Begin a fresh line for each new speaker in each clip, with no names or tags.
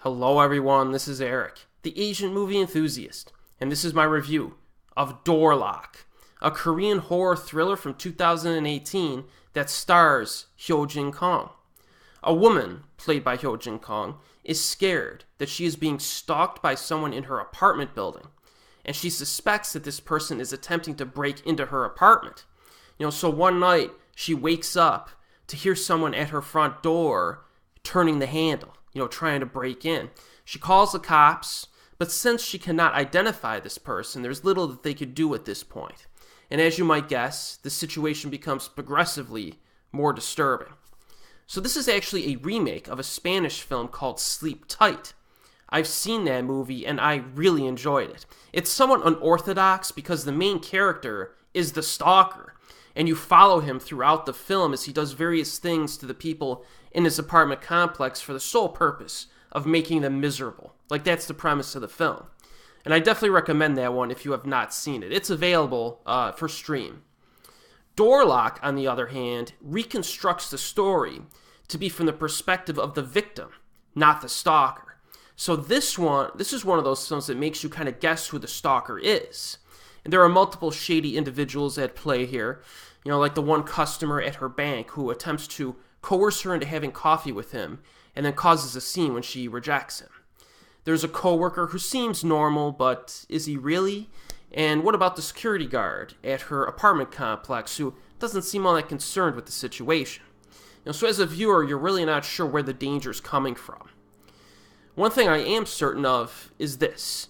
Hello everyone, this is Erik, the Asian movie enthusiast, and this is my review of Door Lock, a Korean horror thriller from 2018 that stars Hyo-jin Kong. A woman, played by Hyo-jin Kong, is scared that she is being stalked by someone in her apartment building, and she suspects that this person is attempting to break into her apartment. So one night, she wakes up to hear someone at her front door turning the handle, trying to break in. She calls the cops, but since she cannot identify this person, there's little that they could do at this point. And as you might guess, the situation becomes progressively more disturbing. So this is actually a remake of a Spanish film called Sleep Tight. I've seen that movie and I really enjoyed it. It's somewhat unorthodox because the main character is the stalker, and you follow him throughout the film as he does various things to the people in his apartment complex for the sole purpose of making them miserable. Like, that's the premise of the film. And I definitely recommend that one if you have not seen it. It's available for stream. Door Lock, on the other hand, reconstructs the story to be from the perspective of the victim, not the stalker. So this is one of those films that makes you kind of guess who the stalker is. And there are multiple shady individuals at play here, like the one customer at her bank who attempts to coerce her into having coffee with him and then causes a scene when she rejects him. There's a coworker who seems normal, but is he really? And what about the security guard at her apartment complex who doesn't seem all that concerned with the situation? So as a viewer, you're really not sure where the danger is coming from. One thing I am certain of is this.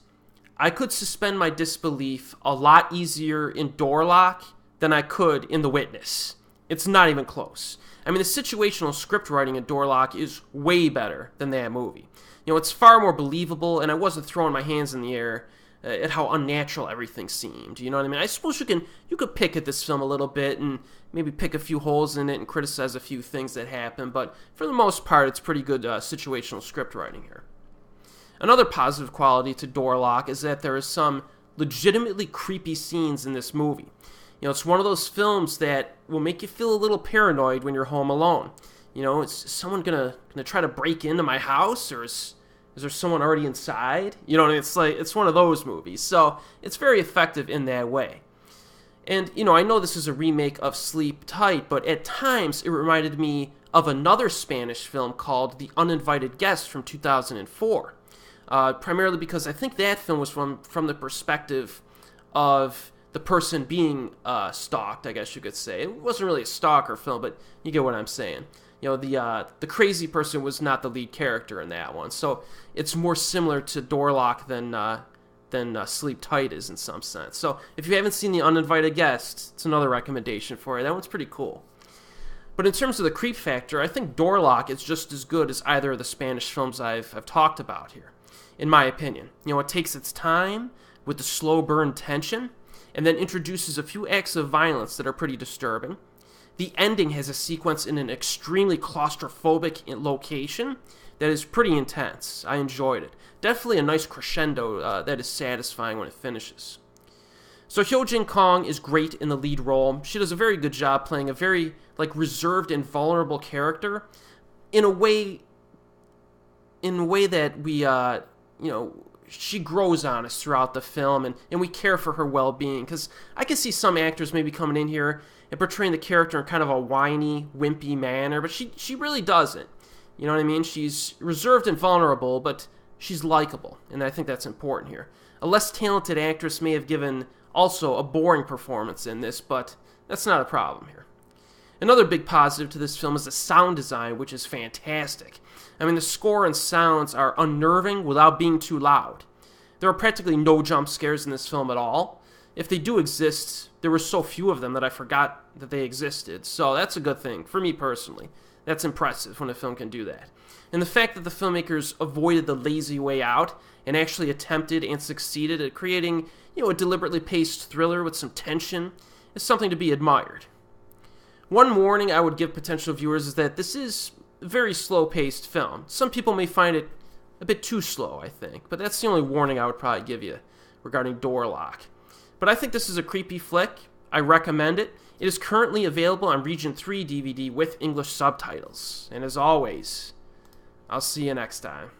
I could suspend my disbelief a lot easier in Door Lock than I could in The Witness. It's not even close. I mean, the situational script writing in Door Lock is way better than that movie. It's far more believable, and I wasn't throwing my hands in the air at how unnatural everything seemed. You know what I mean? I suppose you could pick at this film a little bit and maybe pick a few holes in it and criticize a few things that happen, but for the most part, it's pretty good situational script writing here. Another positive quality to Door Lock is that there is some legitimately creepy scenes in this movie. It's one of those films that will make you feel a little paranoid when you're home alone. Is someone gonna try to break into my house, or is there someone already inside? It's one of those movies. So it's very effective in that way. And, I know this is a remake of Sleep Tight, but at times it reminded me of another Spanish film called The Uninvited Guest from 2004. Primarily because I think that film was from the perspective of the person being stalked, I guess you could say. It wasn't really a stalker film, but you get what I'm saying. The crazy person was not the lead character in that one, so it's more similar to Door Lock than Sleep Tight is in some sense. So if you haven't seen The Uninvited Guest, it's another recommendation for you. That one's pretty cool. But in terms of the creep factor, I think Door Lock is just as good as either of the Spanish films I've talked about here, in my opinion. It takes its time with the slow burn tension, and then introduces a few acts of violence that are pretty disturbing. The ending has a sequence in an extremely claustrophobic location that is pretty intense. I enjoyed it. Definitely a nice crescendo that is satisfying when it finishes. So Hyo-jin Kong is great in the lead role. She does a very good job playing a very reserved and vulnerable character in a way that we she grows on us throughout the film, and we care for her well-being, because I can see some actors maybe coming in here and portraying the character in kind of a whiny, wimpy manner, but she really doesn't. You know what I mean? She's reserved and vulnerable, but she's likable, and I think that's important here. A less talented actress may have given also a boring performance in this, but that's not a problem here. Another big positive to this film is the sound design, which is fantastic. I mean, the score and sounds are unnerving without being too loud. There are practically no jump scares in this film at all. If they do exist, there were so few of them that I forgot that they existed. So that's a good thing, for me personally. That's impressive when a film can do that. And the fact that the filmmakers avoided the lazy way out and actually attempted and succeeded at creating, a deliberately paced thriller with some tension is something to be admired. One warning I would give potential viewers is that this is a very slow-paced film. Some people may find it a bit too slow, I think, but that's the only warning I would probably give you regarding Door Lock. But I think this is a creepy flick. I recommend it. It is currently available on Region 3 DVD with English subtitles. And as always, I'll see you next time.